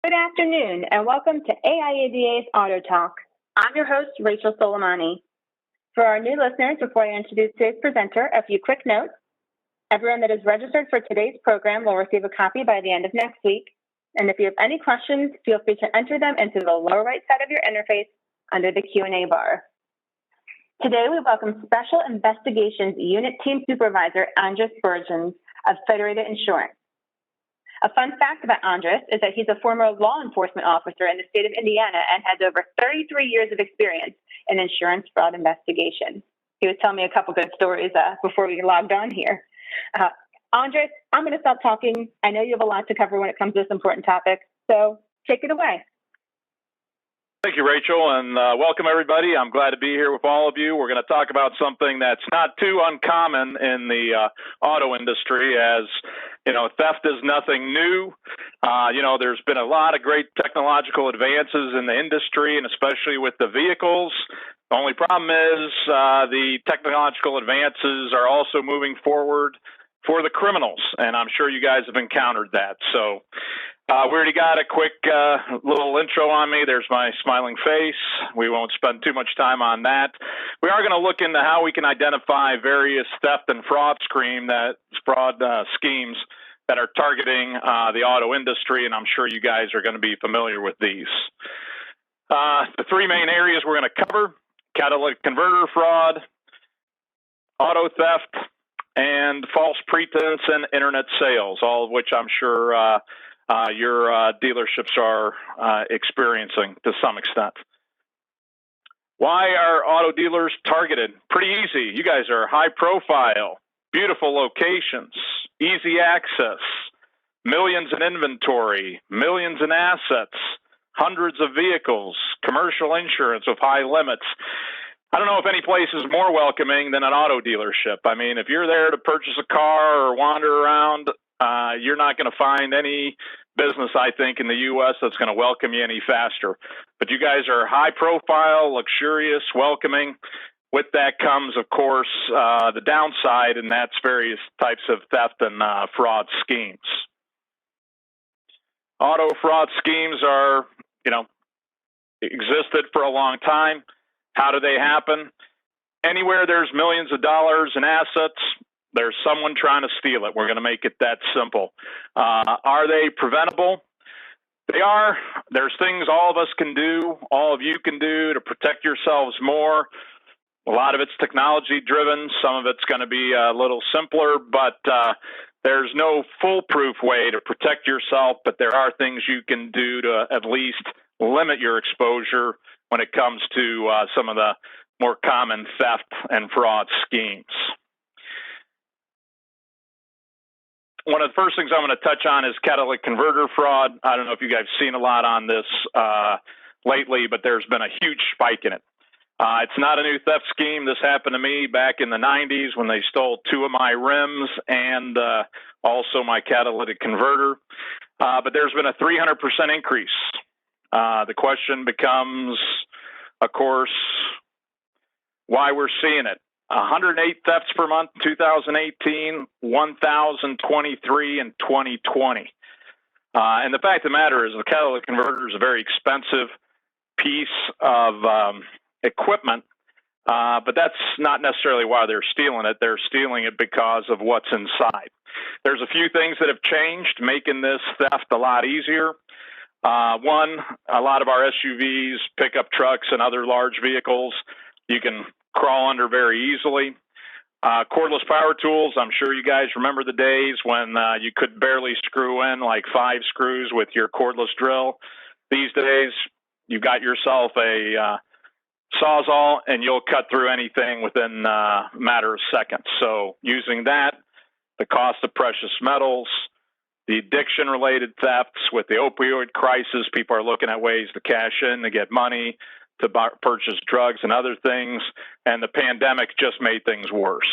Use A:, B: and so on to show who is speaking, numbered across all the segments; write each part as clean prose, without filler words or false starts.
A: Good afternoon, and welcome to AIADA's AutoTalk. I'm your host, Rachel Soleimani. For our new listeners, before I introduce today's presenter, a few quick notes. Everyone that is registered for today's program will receive a copy by the end of next week. And if you have any questions, feel free to enter them into the lower right side of your interface under the Q&A bar. Today, we welcome Special Investigations Unit Team Supervisor Andres Burgeons of Federated Insurance. A fun fact about Andres is that he's a former law enforcement officer in the state of Indiana and has over 33 years of experience in insurance fraud investigation. He was telling me a couple good stories before we logged on here. Andres, I'm going to stop talking. I know you have a lot to cover when it comes to this important topic, so take it away.
B: Thank you, Rachel, and welcome everybody. I'm glad to be here with all of you. We're going to talk about something that's not too uncommon in the auto industry, as theft is nothing new. There's been a lot of great technological advances in the industry, and especially with the vehicles. The only problem is the technological advances are also moving forward for the criminals, and I'm sure you guys have encountered that. So we already got a quick little intro on me. There's my smiling face. We won't spend too much time on that. We are going to look into how we can identify various theft and fraud schemes that are targeting the auto industry, and I'm sure you guys are going to be familiar with these. The three main areas we're going to cover: catalytic converter fraud, auto theft, and false pretense and internet sales, all of which I'm sure your dealerships are experiencing to some extent. Why are auto dealers targeted? Pretty easy. You guys are high profile, beautiful locations, easy access, millions in inventory, millions in assets, hundreds of vehicles, commercial insurance with high limits. I don't know if any place is more welcoming than an auto dealership. I mean, if you're there to purchase a car or wander around, you're not going to find any business, I think, in the U.S. that's going to welcome you any faster. But you guys are high profile, luxurious, welcoming. With that comes, of course, the downside, and that's various types of theft and fraud schemes. Auto fraud schemes are, existed for a long time. How do they happen? Anywhere there's millions of dollars in assets, there's someone trying to steal it. We're going to make it that simple. Are they preventable? They are. There's things all of us can do, all of you can do to protect yourselves more. A lot of it's technology driven. Some of it's going to be a little simpler, but there's no foolproof way to protect yourself, but there are things you can do to at least limit your exposure when it comes to some of the more common theft and fraud schemes. One of the first things I'm going to touch on is catalytic converter fraud. I don't know if you guys have seen a lot on this lately, but there's been a huge spike in it. It's not a new theft scheme. This happened to me back in the 90s when they stole two of my rims and also my catalytic converter. But there's been a 300% increase. The question becomes, of course, why we're seeing it. 108 thefts per month in 2018, 1,023 in 2020. And the fact of the matter is the catalytic converter is a very expensive piece of equipment, but that's not necessarily why they're stealing it. They're stealing it because of what's inside. There's a few things that have changed, making this theft a lot easier. One, a lot of our SUVs, pickup trucks, and other large vehicles, you can crawl under very easily. Cordless power tools, I'm sure you guys remember the days when you could barely screw in like 5 screws with your cordless drill. These days, you've got yourself a Sawzall, and you'll cut through anything within a matter of seconds. So using that, the cost of precious metals, the addiction-related thefts with the opioid crisis, people are looking at ways to cash in to get money, to purchase drugs and other things, and the pandemic just made things worse.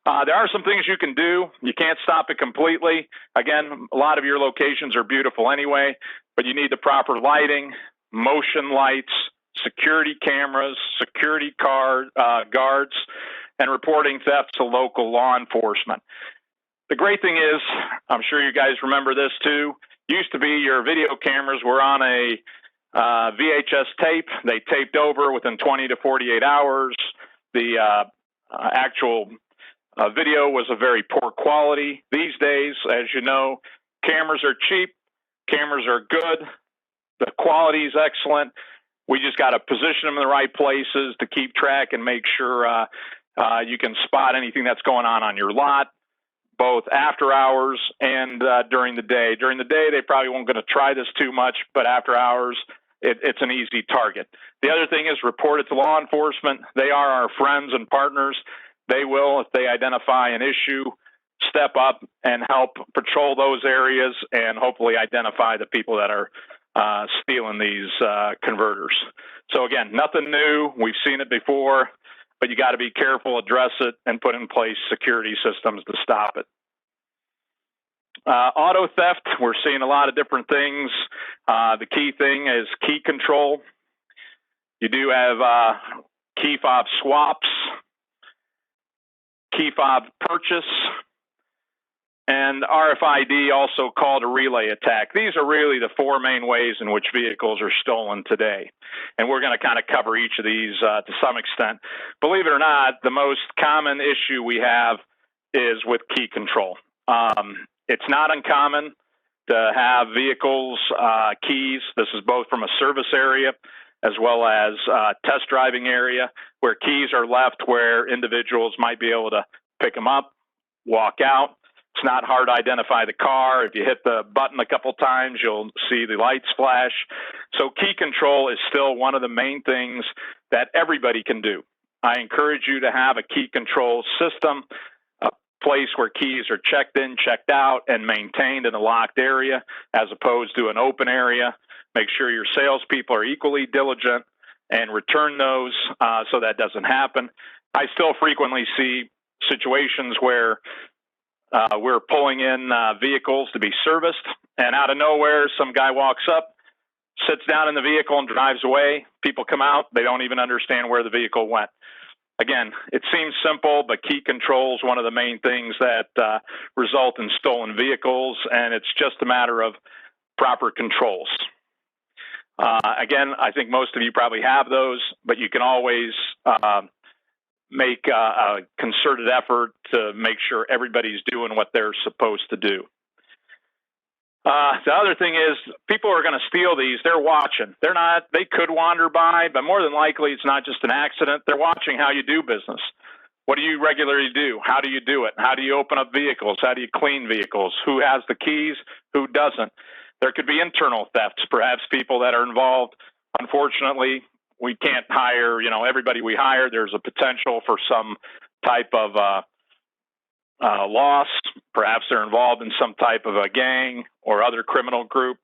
B: There are some things you can do. You can't stop it completely. Again, a lot of your locations are beautiful anyway, but you need the proper lighting, motion lights, security cameras, security guards, and reporting theft to local law enforcement. The great thing is, I'm sure you guys remember this too, Used to be your video cameras were on a VHS tape. They taped over within 20 to 48 hours. The actual video was of very poor quality. These days, as you know, cameras are cheap. Cameras are good. The quality is excellent. We just got to position them in the right places to keep track and make sure you can spot anything that's going on your lot, both after hours and during the day. During the day, they probably won't going to try this too much, but after hours, it's an easy target. The other thing is report it to law enforcement. They are our friends and partners. They will, if they identify an issue, step up and help patrol those areas and hopefully identify the people that are stealing these converters. So again, nothing new. We've seen it before, but you got to be careful, address it, and put in place security systems to stop it. Auto theft, we're seeing a lot of different things. The key thing is key control. You do have key fob swaps, key fob purchase, and RFID, also called a relay attack. These are really the four main ways in which vehicles are stolen today. And we're going to kind of cover each of these to some extent. Believe it or not, the most common issue we have is with key control. It's not uncommon to have vehicles, keys. This is both from a service area as well as test driving area, where keys are left where individuals might be able to pick them up, walk out. It's not hard to identify the car. If you hit the button a couple times, you'll see the lights flash. So key control is still one of the main things that everybody can do. I encourage you to have a key control system, a place where keys are checked in, checked out, and maintained in a locked area as opposed to an open area. Make sure your salespeople are equally diligent and return those so that doesn't happen. I still frequently see situations where we're pulling in vehicles to be serviced, and out of nowhere, some guy walks up, sits down in the vehicle, and drives away. People come out. They don't even understand where the vehicle went. Again, it seems simple, but key control is one of the main things that result in stolen vehicles, and it's just a matter of proper controls. Again, I think most of you probably have those, but you can always make a concerted effort to make sure everybody's doing what they're supposed to do. The other thing is people are going to steal these. They're watching. They could wander by, but more than likely it's not just an accident. They're watching how you do business. What do you regularly do? How do you do it? How do you open up vehicles? How do you clean vehicles? Who has the keys? Who doesn't? There could be internal thefts, perhaps people that are involved. Unfortunately, we can't hire, everybody we hire. There's a potential for some type of loss. Perhaps they're involved in some type of a gang or other criminal group.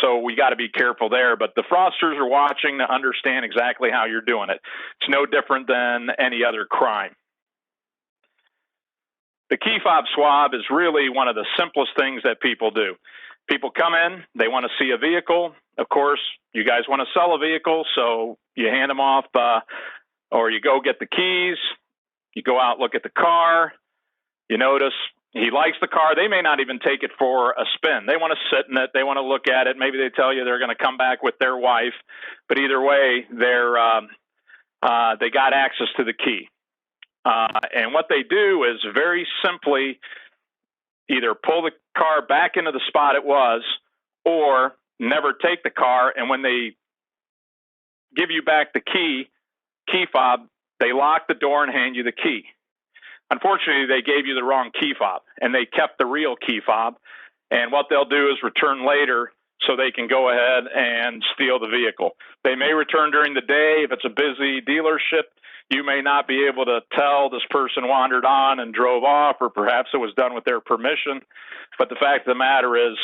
B: So we got to be careful there. But the fraudsters are watching to understand exactly how you're doing it. It's no different than any other crime. The key fob swab is really one of the simplest things that people do. People come in, they want to see a vehicle. Of course, you guys want to sell a vehicle, so you hand them off, or you go get the keys. You go out, look at the car. You notice he likes the car. They may not even take it for a spin. They want to sit in it. They want to look at it. Maybe they tell you they're going to come back with their wife, but either way, they got access to the key. And what they do is very simply either pull the car back into the spot it was, or never take the car. And when they give you back the key fob, they lock the door and hand you the key. Unfortunately, they gave you the wrong key fob, and they kept the real key fob. And what they'll do is return later so they can go ahead and steal the vehicle. They may return during the day. If it's a busy dealership, you may not be able to tell this person wandered on and drove off, or perhaps it was done with their permission. But the fact of the matter is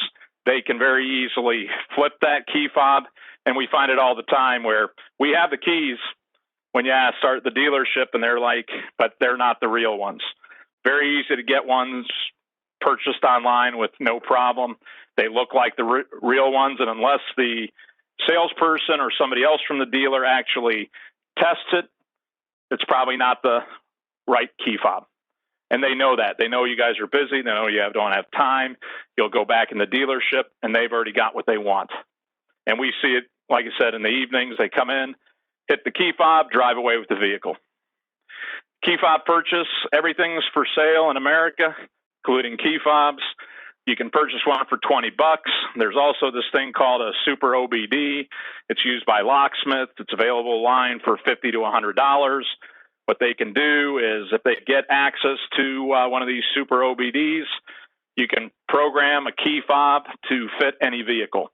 B: they can very easily flip that key fob, and we find it all the time where we have the keys when you start the dealership, and they're like, but they're not the real ones. Very easy to get ones purchased online with no problem. They look like the real ones, and unless the salesperson or somebody else from the dealer actually tests it, it's probably not the right key fob. And they know that. They know you guys are busy. They know you don't have time. You'll go back in the dealership, and they've already got what they want. And we see it, like I said, in the evenings. They come in, hit the key fob, drive away with the vehicle. Key fob purchase, everything's for sale in America, including key fobs. You can purchase one for $20. There's also this thing called a super OBD. It's used by locksmiths. It's available online for $50 to $100. What they can do is if they get access to one of these super OBDs, you can program a key fob to fit any vehicle.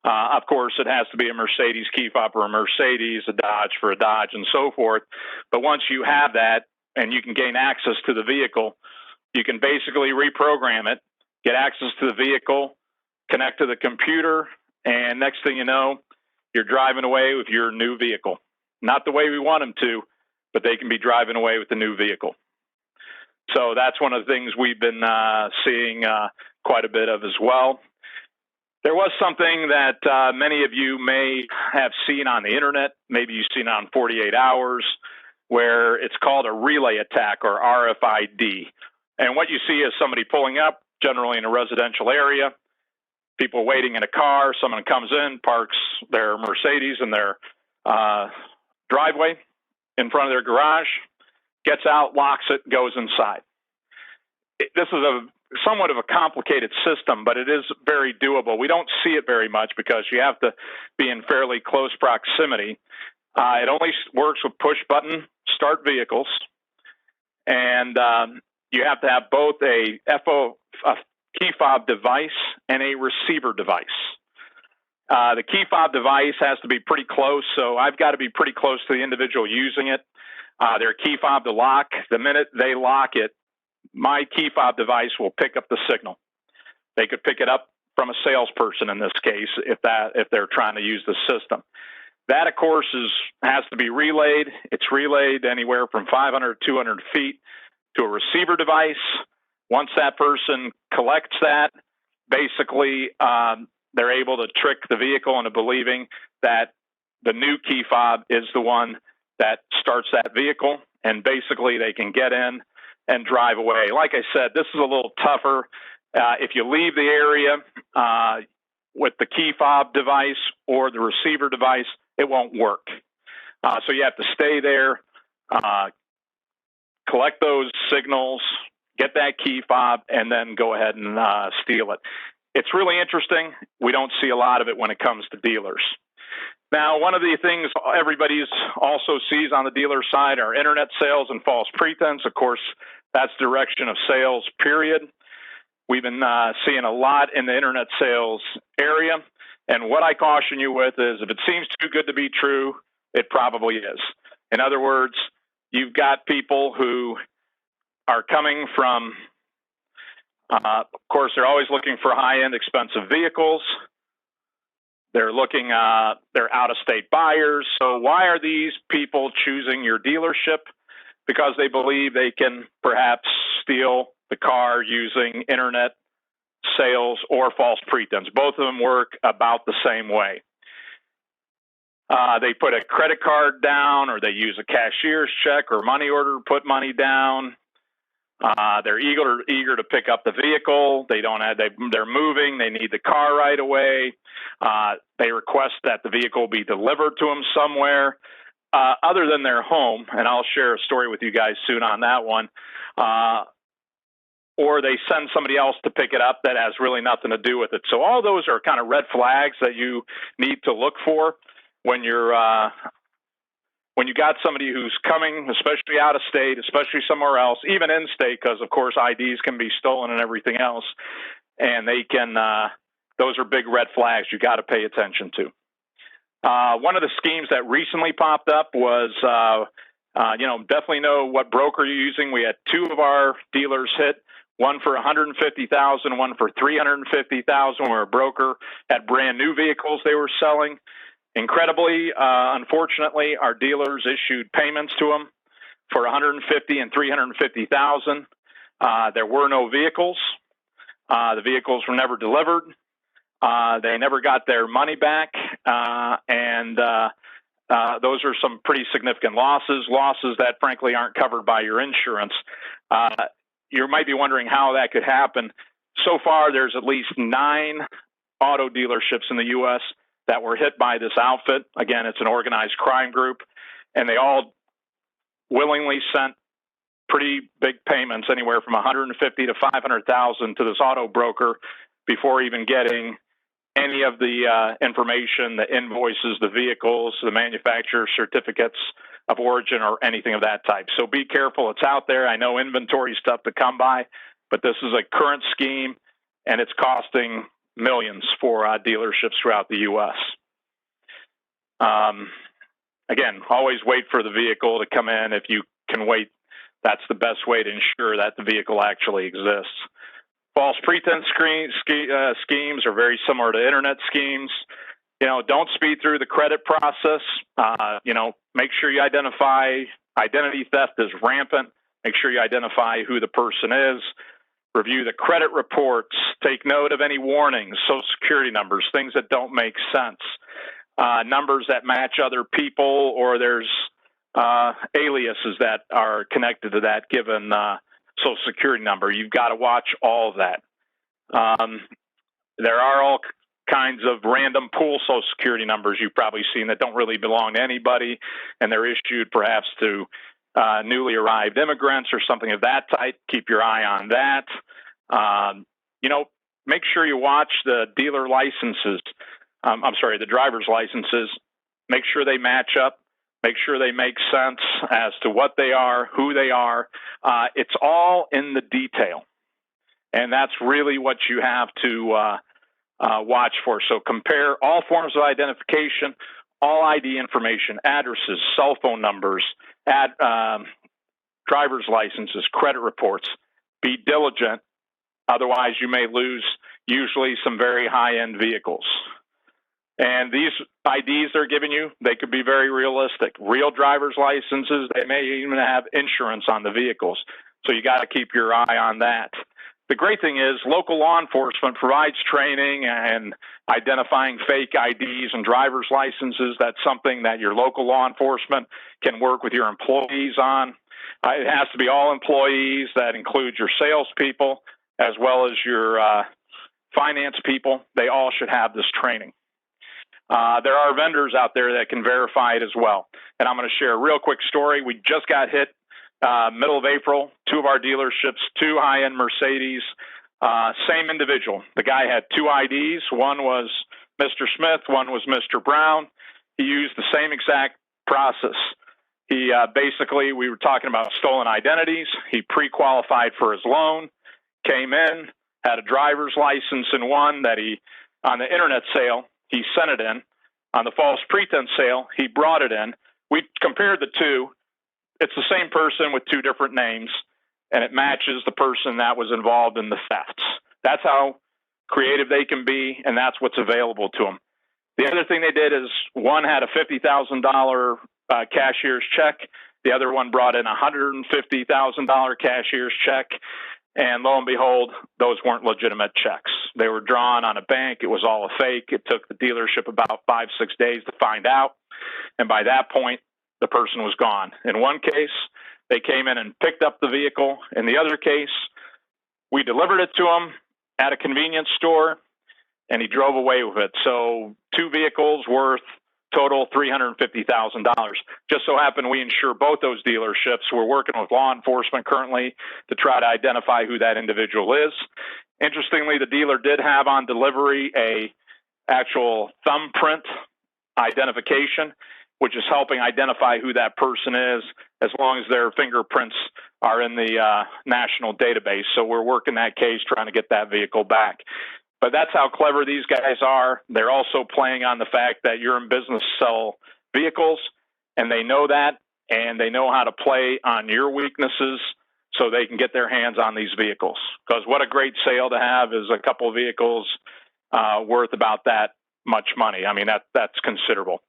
B: Of course, it has to be a Mercedes key fob for a Mercedes, a Dodge for a Dodge, and so forth. But once you have that and you can gain access to the vehicle, you can basically reprogram it, get access to the vehicle, connect to the computer, and next thing you know, you're driving away with your new vehicle. Not the way we want them to, but they can be driving away with the new vehicle. So that's one of the things we've been seeing quite a bit of as well. There was something that many of you may have seen on the internet, maybe you've seen it on 48 Hours, where it's called a relay attack or RFID. And what you see is somebody pulling up, generally in a residential area, people waiting in a car, someone comes in, parks their Mercedes in their driveway in front of their garage, gets out, locks it, goes inside. This is somewhat of a complicated system, but it is very doable. We don't see it very much because you have to be in fairly close proximity. It only works with push-button start vehicles, and you have to have both a key fob device and a receiver device. The key fob device has to be pretty close, so I've got to be pretty close to the individual using it. Their key fob to lock. The minute they lock it, my key fob device will pick up the signal. They could pick it up from a salesperson in this case if they're trying to use the system. That, of course, has to be relayed. It's relayed anywhere from 500 to 200 feet to a receiver device. Once that person collects that, basically they're able to trick the vehicle into believing that the new key fob is the one that starts that vehicle, and basically they can get in and drive away. Like I said, this is a little tougher. If you leave the area with the key fob device or the receiver device, it won't work. So you have to stay there, collect those signals, get that key fob, and then go ahead and steal it. It's really interesting. We don't see a lot of it when it comes to dealers. Now, one of the things everybody also sees on the dealer side are internet sales and false pretense. Of course, that's direction of sales, period. We've been seeing a lot in the internet sales area. And what I caution you with is if it seems too good to be true, it probably is. In other words, you've got people who are coming from, of course, they're always looking for high-end, expensive vehicles. They're looking, they're out-of-state buyers. So why are these people choosing your dealership? Because they believe they can perhaps steal the car using internet sales or false pretense. Both of them work about the same way. They put a credit card down, or they use a cashier's check or money order to put money down. They're eager to pick up the vehicle. They're moving. They need the car right away. They request that the vehicle be delivered to them somewhere other than their home, and I'll share a story with you guys soon on that one. Or they send somebody else to pick it up that has really nothing to do with it. So all those are kind of red flags that you need to look for when you're when you got somebody who's coming, especially out of state, especially somewhere else, even in state, because of course IDs can be stolen and everything else, and they can. Those are big red flags you got to pay attention to. One of the schemes that recently popped up was, definitely know what broker you're using. We had two of our dealers hit. One for $150,000, one for $350,000, where a broker had brand new vehicles they were selling. Incredibly, unfortunately, our dealers issued payments to them for $150,000 and $350,000. There were no vehicles. The vehicles were never delivered. They never got their money back, and those are some pretty significant losses that frankly aren't covered by your insurance. you might be wondering how that could happen. So far, there's at least 9 auto dealerships in the U.S. that were hit by this outfit. Again, it's an organized crime group, and they all willingly sent pretty big payments, anywhere from $150,000 to $500,000 to this auto broker before even getting any of the information, the invoices, the vehicles, the manufacturer certificates of origin, or anything of that type. So be careful. It's out there. I know inventory is tough to come by, but this is a current scheme, and it's costing millions for dealerships throughout the U.S. Again, always wait for the vehicle to come in. If you can wait, that's the best way to ensure that the vehicle actually exists. False pretense schemes are very similar to internet schemes. Don't speed through the credit process. Make sure you identify. Identity theft is rampant. Make sure you identify who the person is. Review the credit reports. Take note of any warnings, Social Security numbers, things that don't make sense, numbers that match other people, or there's aliases that are connected to that given Social Security number. You've got to watch all of that. There are all kinds of random pool Social Security numbers you've probably seen that don't really belong to anybody, and they're issued perhaps to newly arrived immigrants or something of that type. Keep your eye on that. Make sure you watch the dealer licenses. The driver's licenses. Make sure they match up. Make sure they make sense as to what they are, who they are. It's all in the detail. And that's really what you have to watch for. So compare all forms of identification, all ID information, addresses, cell phone numbers, driver's licenses, credit reports. Be diligent. Otherwise, you may lose usually some very high-end vehicles. And these IDs they're giving you, they could be very realistic. Real driver's licenses, they may even have insurance on the vehicles. So you got to keep your eye on that. The great thing is local law enforcement provides training and identifying fake IDs and driver's licenses. That's something that your local law enforcement can work with your employees on. It has to be all employees. That includes your salespeople as well as your finance people. They all should have this training. There are vendors out there that can verify it as well. And I'm going to share a real quick story. We just got hit middle of April, 2 of our dealerships, 2 high-end Mercedes, same individual. The guy had 2 IDs. One was Mr. Smith, one was Mr. Brown. He used the same exact process. He basically, we were talking about stolen identities. He pre-qualified for his loan, came in, had a driver's license in one that he, on the internet sale, he sent it in. On the false pretense sale, he brought it in. We compared the 2. It's the same person with 2 different names, and it matches the person that was involved in the thefts. That's how creative they can be, and that's what's available to them. The other thing they did is one had a $50,000 cashier's check. The other one brought in a $150,000 cashier's check. And lo and behold, those weren't legitimate checks. They were drawn on a bank. It was all a fake. It took the dealership about 5-6 days to find out. And by that point, the person was gone. In one case, they came in and picked up the vehicle. In the other case, we delivered it to him at a convenience store, and he drove away with it. So 2 vehicles worth total $350,000. Just so happened we insure both those dealerships. We're working with law enforcement currently to try to identify who that individual is. Interestingly, the dealer did have on delivery a actual thumbprint identification, which is helping identify who that person is as long as their fingerprints are in the national database. So we're working that case, trying to get that vehicle back. But that's how clever these guys are. They're also playing on the fact that you're in business to sell vehicles, and they know that, and they know how to play on your weaknesses so they can get their hands on these vehicles. Because what a great sale to have is a couple of vehicles worth about that much money. I mean, that's considerable.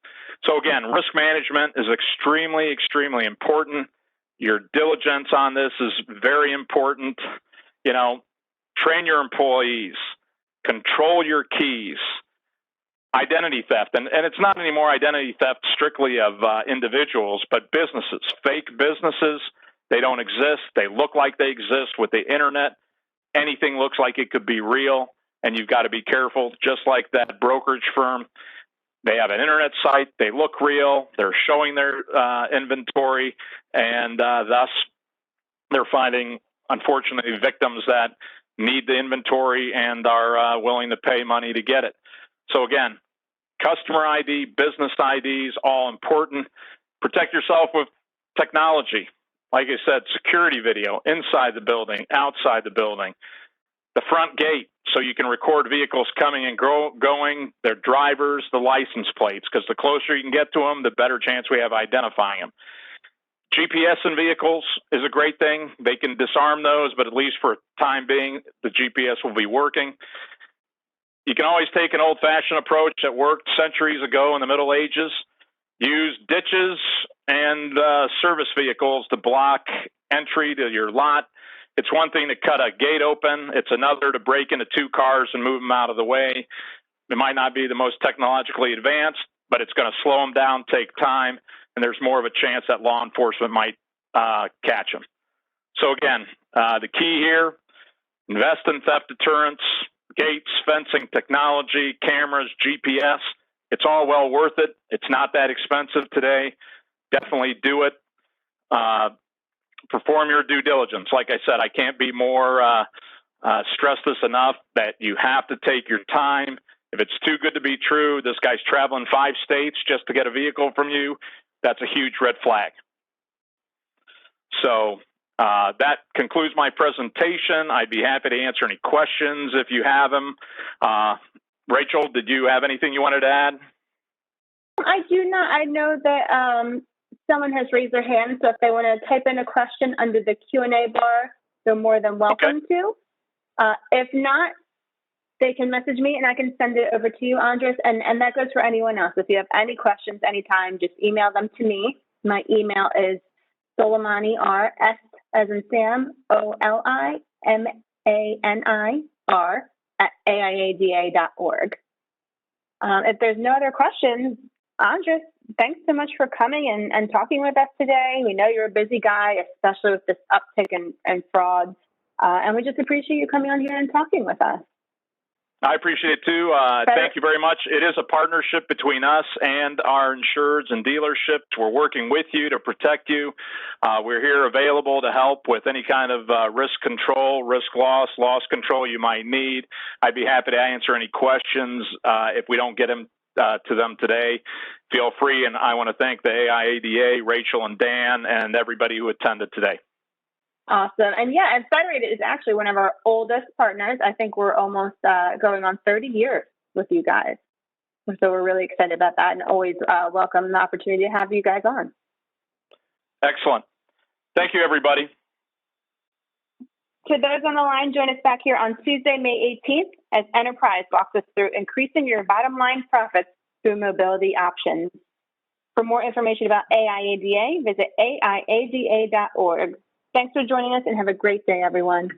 B: So again, risk management is extremely, extremely important. Your diligence on this is very important. Train your employees. Control your keys. Identity theft, and it's not anymore identity theft strictly of individuals, but businesses, fake businesses, They don't exist. They look like they exist with the internet. Anything looks like it could be real, and you've got to be careful. Just like that brokerage firm, they have an internet site. They look real. They're showing their inventory, and thus they're finding, unfortunately, victims that need the inventory and are willing to pay money to get it. So again, customer ID, business IDs, all important. Protect yourself with technology. Like I said, security video inside the building, outside the building, the front gate, so you can record vehicles coming and going, their drivers, the license plates, because the closer you can get to them, the better chance we have identifying them. GPS in vehicles is a great thing. They can disarm those, but at least for time being, the GPS will be working. You can always take an old-fashioned approach that worked centuries ago in the Middle Ages. Use ditches and service vehicles to block entry to your lot. It's one thing to cut a gate open. It's another to break into two cars and move them out of the way. It might not be the most technologically advanced, but it's going to slow them down, take time, and there's more of a chance that law enforcement might catch them. So again, the key here, invest in theft deterrence, gates, fencing technology, cameras, GPS. It's all well worth it. It's not that expensive today. Definitely do it. Perform your due diligence. Like I said, I can't be more stress this enough that you have to take your time. If it's too good to be true, this guy's traveling 5 states just to get a vehicle from you, that's a huge red flag. So that concludes my presentation. I'd be happy to answer any questions if you have them. Rachel, did you have anything you wanted to add?
A: I do not. I know that someone has raised their hand, so if they want to type in a question under the Q&A bar, they're more than welcome to. If not, they can message me and I can send it over to you, Andres, and that goes for anyone else. If you have any questions anytime, just email them to me. My email is Soleimani, S as in Sam, OLIMANIR @AIADA.org. If there's no other questions, Andres, thanks so much for coming and talking with us today. We know you're a busy guy, especially with this uptick in fraud, and we just appreciate you coming on here and talking with us.
B: I appreciate it too. Thank you very much. It is a partnership between us and our insureds and dealerships. We're working with you to protect you. We're here available to help with any kind of risk control, risk loss control you might need. I'd be happy to answer any questions if we don't get them to them today. Feel free, and I want to thank the AIADA, Rachel and Dan, and everybody who attended today.
A: Awesome. And yeah, and Federated is actually one of our oldest partners. I think we're almost going on 30 years with you guys. So we're really excited about that and always welcome the opportunity to have you guys on.
B: Excellent. Thank you, everybody.
A: To those on the line, join us back here on Tuesday, May 18th, as Enterprise walks us through increasing your bottom line profits through mobility options. For more information about AIADA, visit AIADA.org. Thanks for joining us and have a great day, everyone.